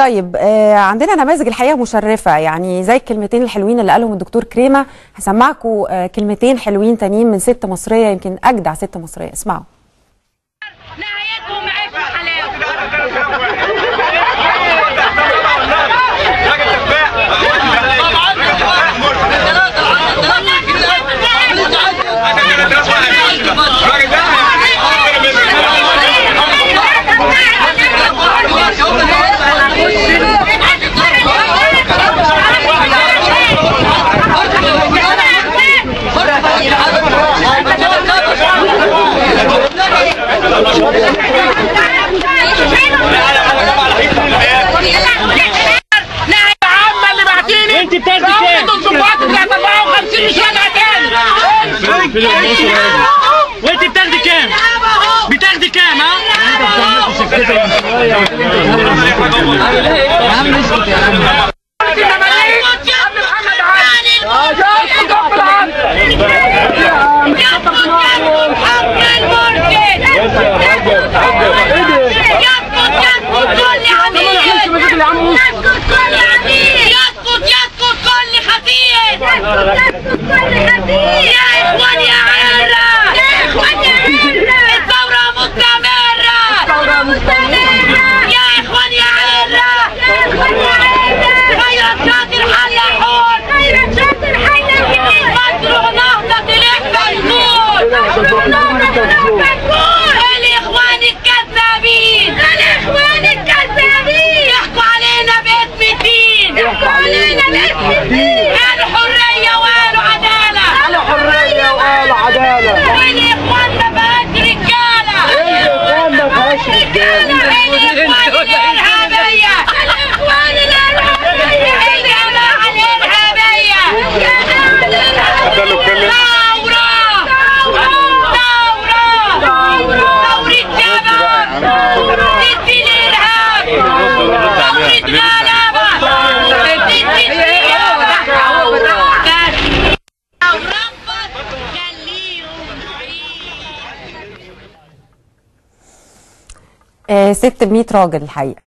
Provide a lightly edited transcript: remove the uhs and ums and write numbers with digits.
طيب عندنا نماذج الحقيقه مشرفه، يعني زي الكلمتين الحلوين اللي قالهم الدكتور كريمه. هسمعكم كلمتين حلوين تانيين من ست مصريه، يمكن اجدع ست مصريه. اسمعوا. نهايتهم عيش وحلاوه. انت بتاخدي كام؟ وانت بتاخدي كام؟ بتاخدي كام ها؟ يا عم اسكت يا عم. يا اخوان يا عيرة، الثورة مستمرة، يا اخوان يا عيرة، خيرت شاطر حلاحون، مشروع نهضة الاحفاد الاخوان الكذابين، يحكوا علينا باسم الدين، الحرية وقالوا عدالة، والاخوان ما فيهاش رجالة، الاخوان الارهابية، الجماعة الارهابية، ثورة شباب ضد الارهاب، ثورة غلبة ضد ست ب100 راجل الحقيقه.